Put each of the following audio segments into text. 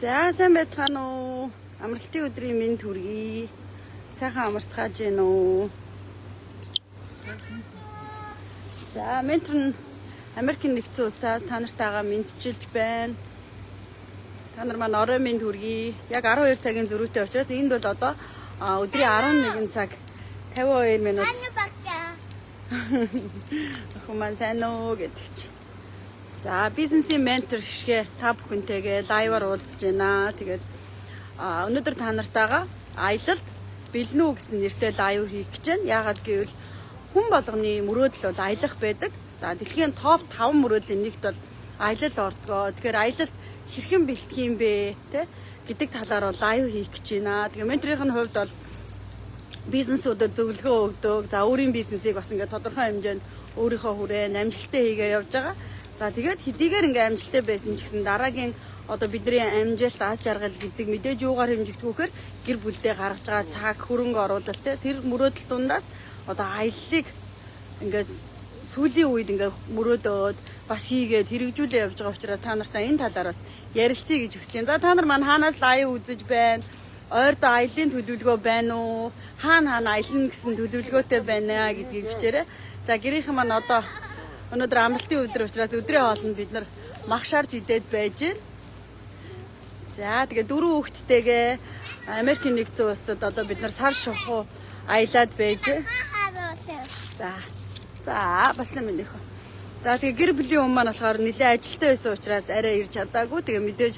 За сайн байцгаана уу? Амралтын өдрийн мэнд хүргэе. Сайхан амарцгааж байна уу? За метр нь Америкийн нэгдсэн улсаас та нартайгаа мэдчилж байна. Та нар маань орой мэнд хүргэе. Яг 12 цагийн зөрүүтэй учраас энд бол одоо өдрийн 11 цаг 52 минут. Хүмүүс сайн уу гэдэг чи. За бизнесийн ментор гişгэ та бүхэнтэйгээ лайваар уулзж байна. Тэгээд өнөөдөр та нартайгаа аялалд бэлэн үү гэсэн нэртэй лайв хийх гэж байна. Яагаад гэвэл хүн болгоны мөрөөдөл бол аялах байдаг. За дэлхийн топ 5 мөрөөдлийн нэгт бол аялал ордгоо. Тэгэхээр аялал хэрхэн бэлтгэх юм бэ те гэдэг талаар бол лайв хийх гэж байна. Тэгээд менторийн хувьд бол бизнесүүдэд зөвлөгөө өгдөг. За өөрийн бизнесийг бас ингээд тодорхой хэмжээнд өөрийнхөө хүрээнд амжилттай хийгээ явж байгаа. За тэгээд хэдийгээр ингээм амжилттай байсан ч гэсэн дараагийн одоо бидний амжилт аз жаргал гэдэг мэдээж юугаар хэмжигдэхүүхээр гэр бүлдээ гаргаж байгаа цаг хөрөнгө оруулалт тэр мөрөөдөл дундаас одоо аяллыг ингээд сүүлийн үед ингээд мөрөөдөөд бас хийгээд хэрэгжүүлээ явж байгаа учраас та нартай энэ талаар бас ярилцъя гэж хүсэж байна. За та нар маань хаанаас лайв үзэж байна? Ойрдоо аяллаа төлөвлөгөө байна уу? Хаана аялна гэсэн төлөвлөгөөтэй байна гэдгийг бичээрэй. За гэрийнхэн маань одоо өнөөдөр амралтын өдөр учраас өдрийн хоолнд бид нар магшаарж идээд байж байна. За тэгээ 4 хүүхэдтэйгээ Америкийн нэгдсэн улсад одоо бид нар сар шухуу аялаад байж байна. За бас юм нэх. За тэгээ гэр бүлийн хүмүүс маань болохоор нэлээд ажилтаа байсан учраас арай ирж чадаагүй. Тэгээ мэдээж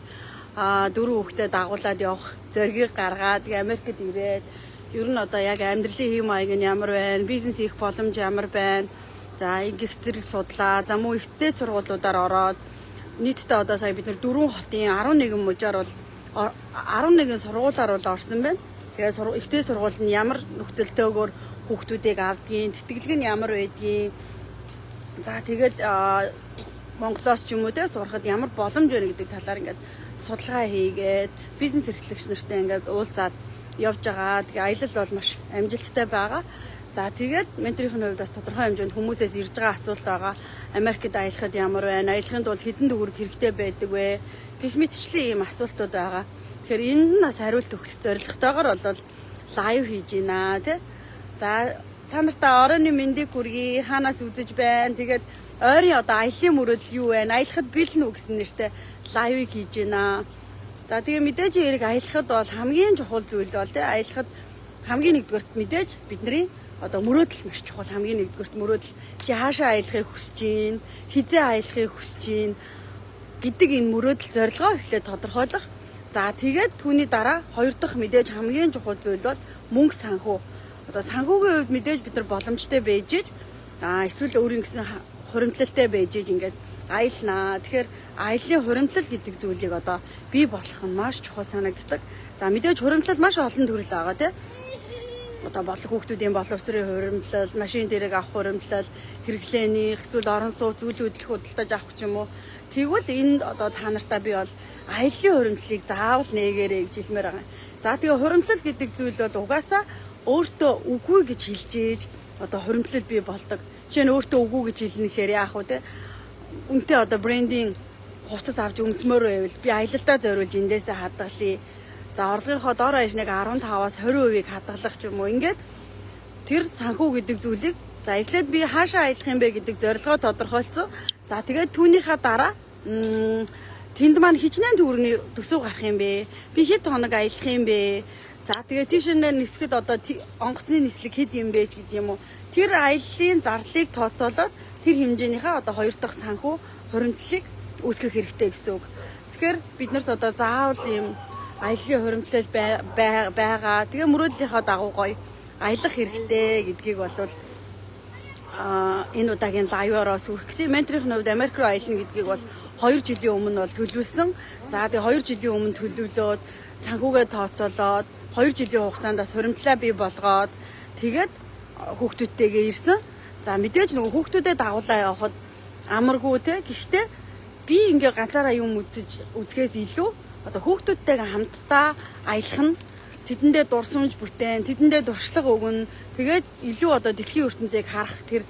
4 хүүхдэд дагуулад явах зоригийг гаргаад тэгээ Америкт ирээд ер нь одоо яг амьдралын хэм маяг нь ямар байна, бизнес хийх боломж ямар байна. За ингэх зэрэг судлаа. За мөн ихтэй сургуулиудаар ороод нийтдээ одоо сая бид нар 4 хотын 11 мужаар бол 11 сургуулиар бол орсон байна. Тэгээ ихтэй сургуульд нь ямар нөхцөлтэйгээр хүүхдүүдийг авдгийн, тэтгэлэг нь ямар байдгийг. За тэгээд Монголоос ч юм уу те сурахад ямар боломж байна гэдэг талаар ингээд судалгаа хийгээд бизнес эрхлэгч нартай ингээд уулзаад явж байгаа. Тэгээ аялал бол маш амжилттай байгаа. За тэгээд менторийн хувьд бас тодорхой хэмжээнд хүмүүсээс ирж байгаа асуулт байгаа. Америкт аялахад ямар байна? Аялахын тулд хэдэн төгрөг хэрэгтэй байдаг вэ? Гэх мэтчлийн ийм асуултууд байгаа. Тэгэхээр энд нь бас хариулт өгөх зорилготойгоор бол лайв хийж байна тий. За та нартай оройн мэндийг хүргэе. Хаанаас үзэж байна? Тэгээд ойрын одоо аяллаа мөрөөдөл юу вэ? Аялахад бэлэн үү гэсэн нэртэй лайвыг хийж байна. За тэгээ мэдээж хэрэг аялахад бол хамгийн чухал зүйл бол тий аялахад хамгийн нэгдүгээрт мэдээж бидний одоо мөрөөдөл маш чухал. Хамгийн нэгдүгээрт мөрөөдөл чи хаашаа аялахыг хүсэж байна, хизээ аялахыг хүсэж байна гэдэг энэ мөрөөдөл зорилгоо эхлээд тодорхойлох. За тэгээд түүний дараа хоёр дахь мэдээж хамгийн чухал зүйл бол мөнгө санхүү. Одоо санхүүгийн хувьд мэдээж бид нар боломжтой байж иж эсвэл өөрийн гэсэн хуримтлалтай байж иж ингээд аялнаа. Тэгэхээр аяллаа хуримтлал гэдэг зүйлийг одоо бий болгох нь маш чухал санагддаг. За мэдээж хуримтлал маш олон төрөл байгаа тийм. Одоо болох хүүхдүүдийн боловсрын хуримтлал, машин дээрээ авах хуримтлал, хэрэглээнийх, эсвэл орон сууц зүйлүүдийг худалдаж авах ч юм уу. Тэгвэл энд одоо та нартай би бол аяллаа хуримтлалыг заавал нээгээрэй гэж хэлмээр байгаа. За тэгээ хуримтлал гэдэг зүйл бол угаасаа өөртөө үгүй гэж хэлж ийж одоо хуримтлал бий болдог. Жишээ нь өөртөө үгүй гэж хэлнэхээр яах вэ те? Үнтэй одоо брендинг хувцас авч өмсмөр байвал би аялалтаа зориулж эндээсээ хадгалъя. За орлогынхоо дор хаяж нэг 15-аас 20% хадгалах ч юм уу. Ингээд тэр санхүү гэдэг зүйлийг за эхлээд би хаашаа аялах юм бэ гэдэг зорилгоо тодорхойлцсон. За тэгээд түүнийхээ дараа тэнд маань хичнээн төгрөгийн төсөв гарах юм бэ? Би хэд хоног аялах юм бэ? За тэгээд тийшээ нисэхэд одоо онгоцны нислэг хэд юм бэ гэдэг юм уу? Тэр аяллаа зарлыг тооцоолоод тэр хэмжээнийхээ одоо хоёр дахь санхүү хуримтлалыг үүсгэх хэрэгтэй гэсэн үг. Тэгэхээр бид нарт одоо заавал ийм аяллаа хуримтлал байгаа. Тэгээ мөрөөдлийнхөө дагуу гоё аялах хэрэгтэй гэдгийг болвол энэ удаагийн лайвараас хүрэх гэсэн. Менторийн хувьд Америк руу аялна гэдгийг бол 2 жилийн өмнө бол төлөвлөсөн. За тэгээ 2 жилийн өмнө төлөвлөөд санхүүгээ тооцоолоод 2 жилийн хугацаанд бас хуримтлаа бий болгоод тэгээд хүүхдүүдтэйгээ ирсэн. За мэдээж нөгөө хүүхдүүдэд дагуулаа явахад амаргүй те. Гэхдээ би ингээ ганцаараа юм үзэхээс илүү одоо хүүхдүүдтэйгээ хамтдаа аялах нь тэдэндээ дурсамж бүтээн, тэдэндээ дуршлаг өгнө. Тэгээд илүү одоо дэлхийн ертөнцийг харах тэр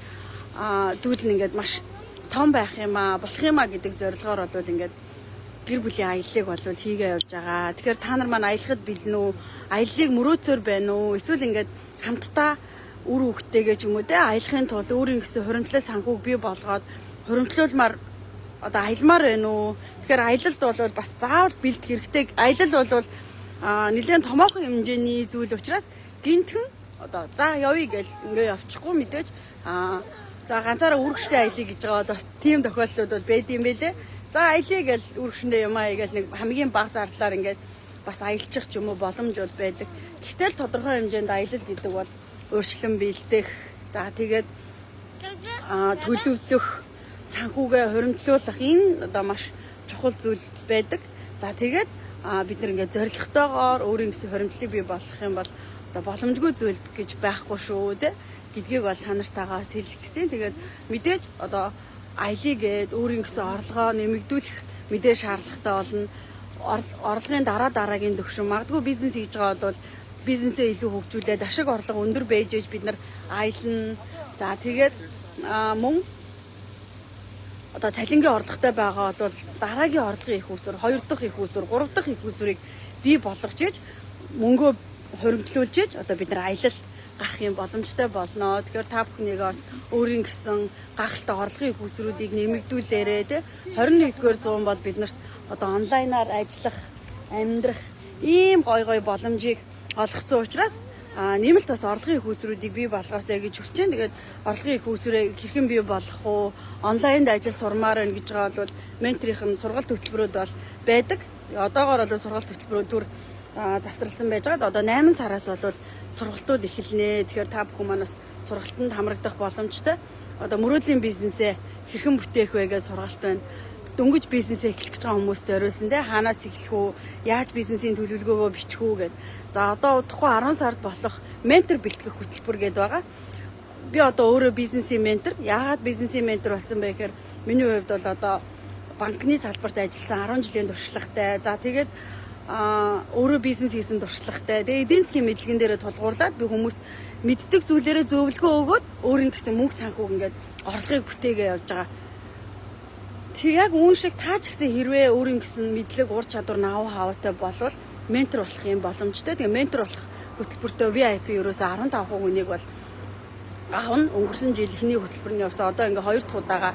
зүйл нь ингээд маш том байх юм аа, болох юм аа гэдэг зорилгоор бол ингээд гэр бүлийн аяллыг бол хийгээ явж байгаа. Тэгэхээр та нар маань аялахад бэлэн үү? Аяллыг мөрөөцөөр байна уу? Эсвэл ингээд хамтдаа үр хөвгтэйгээ ч юм уу те аялахын тулд өөрийн гэсэн хуримтлал санхүүг бий болгоод хуримтлуулмаар одоо аялмаар байна уу? Тэгэхээр аялалд бол бас заавал бэлдэх хэрэгтэй. Аялал бол нэлээд томоохон хэмжээний зүйл учраас гинтхэн одоо за явъя гэж ингээ явчихгүй мэдээж за ганцаараа үргэштэй аялыг гэж байгаа бол бас тийм тохиолдлууд бол байд юм байлээ. За аялье гэж үргэшэндээ юмаа гэж нэг хамгийн бага зарлаар ингээд бас аялчих ч юм уу боломж бол байдаг. Гэвтэл тодорхой хэмжээнд аялал гэдэг бол өөрчлөн бэлдэх за тэгээд төлөвлөх санхүүгээ хуримтлуулах энэ одоо маш чухал зүйл байдаг. За тэгээд бид нэг ингээд зорилготойгоор өөрийн гэсэн хуримтлалыг бий болгох юм бол одоо боломжгүй зүйл гэж байхгүй шүү те гэдгийг бол та нартайгаас хэлэх гэсэн. Тэгээд мэдээж одоо аялыг гээд өөрийн гэсэн орлогоо нэмэгдүүлэх мэдээж шаардлагатай болно. Орлогын дараагийн төвшин магадгүй бизнес хийж байгаа бол бизнесээ илүү хөгжүүлээд ашиг орлого өндөр байж бид нар аялна. За тэгээд мөн одоо цалингийн орлоготой байгаа бол дараагийн орлогын их усүр, 2 дахь их усүр, 3 дахь их усүрийг бий болгож иж мөнгөө хуримтлуулж иж одоо бид нар аялал гарах юм боломжтой болно. Тэгэхээр та бүхнийг бас өөрийн гэсэн гахалтай орлогын их усруудыг нэмэгдүүлээрэй те. 21-р зуун бол биднэрт одоо онлайнаар ажиллах, амьдрах ийм гой боломжийг олгосон учраас нэмэлт бас орлогын их усруудыг бий болгоосэй гэж хүсэж байна. Тэгээд орлогын их усрыг хэрхэн бий болгох уу? Онлайнд ажил сурмаар байна гэж байгаа бол менторийн сургалт хөтөлбөрүүд бол байдаг. Одоогоор бол сургалт хөтөлбөрүүд төр завсарласан байж байгаа. Одоо 8 сараас бол сургалтууд эхэлнэ. Тэгэхээр та бүхэн манаас сургалтанд хамрагдах боломжтой. Одоо мөрөөдлийн бизнесээ хэрхэн бүтээх вэ гэж сургалт байна. Дөнгөж бизнесээ эхлэх гэж байгаа хүмүүст зориулсан те хаанаас эхлэх үү? Яаж бизнесийн төлөвлөгөөгөө бичих үү гэд. За одоо удахгүй 10 сард болох ментор бэлтгэх хөтөлбөр гэдэг байгаа. Би одоо өөрөө бизнесийн ментор. Яагаад бизнесийн ментор болсон бэ гэхээр миний хувьд бол одоо банкны салбарт ажилласан 10 жилийн туршлагатай. За тэгээд өөрөө бизнес хийсэн туршлагатай. Тэгээ эдийн засгийн мэдлэгэн дээрээ тулгуурлаад би хүмүүст мэддэг зүйлээрээ зөвлөгөө өгөөд өөрийн гэсэн мөнгө санхүүг ингээд орлогыг бүтээгээ явж байгаа. Тэг яг үүн шиг таа ч гэсэн хэрвээ өөрийн гэсэн мэдлэг ур чадвар наав хаваатай болвол ментор болох юм боломжтой. Тэгээ ментор болох хөтөлбөртөө VIP ерөөсөө 15% хүнийг бол аавн өнгөрсөн жил ихний хөтөлбөрний явсан. Одоо ингээ 2 дахь удаага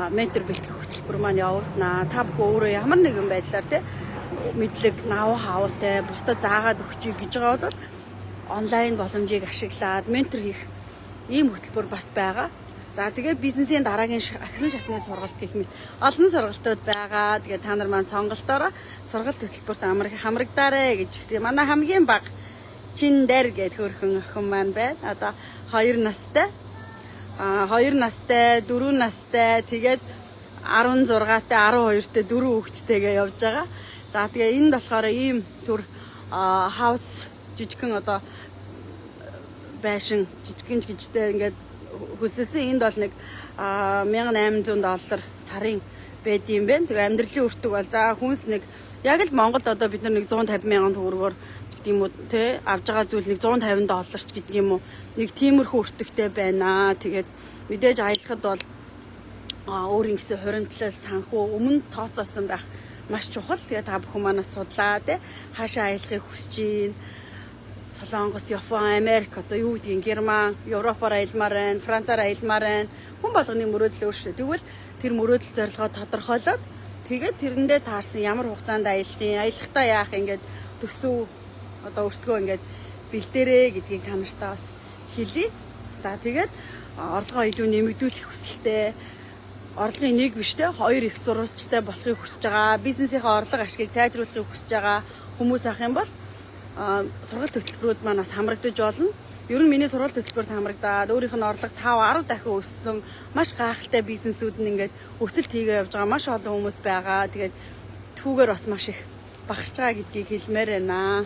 ментор бэлтгэх хөтөлбөр маань явагдана. Та бүхэн өөрөө ямар нэгэн байдлаар те мэдлэг наав хаваатай бусдад заагаад өгчий гэж байгаа бол онлайн боломжийг ашиглаад ментор хийх ийм хөтөлбөр бас байгаа. За тэгээд бизнесийн дараагийн агсан шатны сургалт гэх мэт олон сургалтууд байгаа. Тэгээд та нар маань сонголтоороо сургалт хөтөлбөрт хамрагдаарэ гэж хэлсэн. Манай хамгийн бага Чиндэр гэдэг хөрхөн охин маань байна. Одоо 2 настай. 2 настай, 4 настай, тэгээд 16-тай, 12-тай 4 хүүхэдтэйгээ явж байгаа. За тэгээ энд болохоор ийм төр хаус жижигхэн одоо байшин жижигхэн гिचтэй ингээд хүсэлсэн. Энд бол нэг $1800 сарын байд юм байна. Тэгээ амьдралын өртөг бол за хүнс нэг яг л Монголд одоо бид нар нэг 150,000 төгрөгөөр гэдэг юм уу те авж байгаа зүйл нэг $150 ч гэдэг юм уу. Нэг тиймэрхүү өртөгтэй байна. Тэгээд мэдээж аялахад бол өөрийн гэсэн хуримтлал санхүү өмнө тооцоолсон байх маш чухал. Тэгээ та бүхэн манаас судлаа те хаашаа аялахыг хүсэж байна. Солонгос, Япон, Америк одоо юу гэдгийг Герман, Европоор аялмаар байна, Францаар аялмаар байна. Хүн болгоны мөрөөдөл өөрчлөлт. Тэгвэл тэр мөрөөдөл зорилгоо тодорхойлоод тэгээд тэрэндээ таарсан ямар хугацаанд аялахдаа яах ингээд төсөв одоо өртгөө ингээд бэлдээрээ гэдгийг та нартай бас хэлье. За тэгээд орлогоо илүү нэмэгдүүлэх хүсэлтэй орлогын нэг биш те 2 их сурвалжтай болохыг хүсэж байгаа. Бизнесийнхээ орлого ашгийг сайжруулахыг хүсэж байгаа хүмүүс ах юм бол сургалт хөтөлбөрүүд маань бас хамрагдаж болно. Ер нь миний сургалт хөтөлбөрт хамрагдаад өөрийнх нь орлого 5-10 дахин өссөн маш гайхалтай бизнесүүд нь ингээд өсөлт хийгээ явж байгаа маш олон хүмүүс байгаа. Тэгээд түүгээр бас маш их багарч байгаа гэдгийг хэлмээр байна.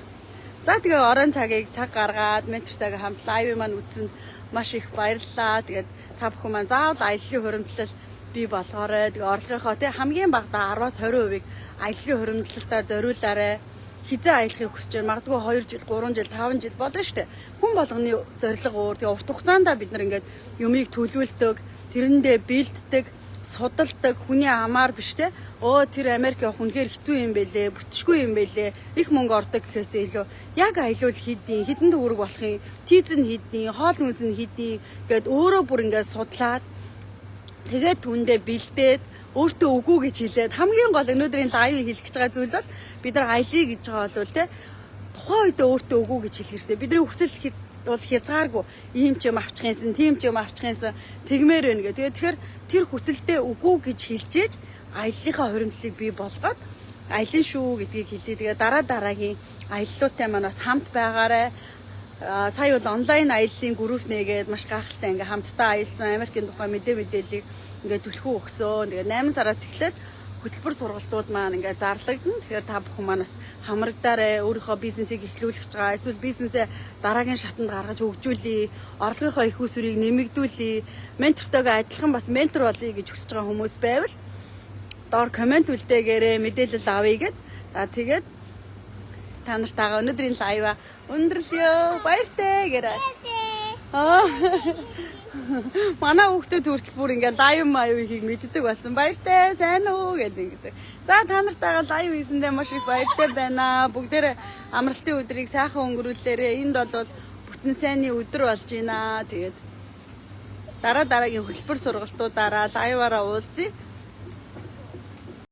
За тэгээ орон цагийг цаг гаргаад ментортойгоо хамт лайв маань үзсэнд маш их баярлалаа. Тэгээд та бүхэн маань заавал аяллаа хуримтлал бий болгоорой. Тэгээ орлогынхоо тий хамгийн багадаа 10-20% аяллаа хуримтлалтаа зориулаарай. Хизээ аялахыг хүсэж байна. Магадгүй 2 жил, 3 жил, 5 жил болно шүү дээ. Хүн болгоны зорилго өөр. Тэгээ урт хугацаанд бид нар ингээд юмыг төлөвлөдөг, тэрэндээ бэлддэг, судалдаг хүний амаар биш те. Тэр Америк явах үнэхээр хэцүү юм бэлээ, бүтшгүй юм бэлээ. Их мөнгө ордог гэхээсээ илүү яг аялал хідэн төгрөг болохын, тийз нь хідэн, хоол хүнс нь хідэн гэд өөрөө бүр ингээд судлаад тэгээд түндэ бэлдээд өөртөө үгүй гэж хэлээд хамгийн гол өнөөдрийн лайв хэлэх гэж байгаа зүйл бол бид нар аялье гэж байгаа бол те тухайн үедээ өөртөө үгүй гэж хэлэх хэрэгтэй. Бидний хүсэл бол хязгааргүй ийм ч юм авчих юмсан, тийм ч юм авчих юмсан тэгмээр байна гэх. Тэгэхээр тэр хүсэлдээ үгүй гэж хэлжээж аяллахаа хуримтлалыг бий болгоод аялын шүү гэдгийг хэлээ. Тэгээ дараагийн аяллуутай манаас хамт байгаарай. Сая бол онлайн аяллаа групп нээгээд маш гайхалтай ингээ хамтдаа аялсан Америкийн тухай мэдээллийг ингээ түлхүү өгсөн. Тэгээ 8 сараас эхлээд хөтөлбөр сургалтууд маань ингээ зарлагдана. Тэгэхээр та бүхэн манаас хамрагдаарай. Өөрийнхөө бизнесийг эхлүүлэх гэж байгаа. Эсвэл бизнесээ дараагийн шатанд гаргаж хөгжүүлье. Орлогынхоо их усрыг нэмэгдүүлье. Ментортойгоо адилхан бас ментор болъё гэж хүсэж байгаа хүмүүс байвал доор комент үлдээгээрэй. Мэдээлэл авъя гэд. За тэгээд та нартайгаа өнөөдрийн лайва өндөрлөё. Баяртай гэрээ. Манай хүүхдүүд хүртэл бүр ингээд лайв маавыг мэддэг болсон. Баяртай, сайн уу гэдэг ингээд. За та нартайгаа лайв хийсэндээ маш их баяртай байна. Бүгдээрээ амралтын өдрийг сайхан өнгөрүүлээрэй. Энд бол бүтэн сайнны өдөр болж байна. Тэгээд дараагийн хөтөлбөр сургалтуудаараа лайваараа уулзъя.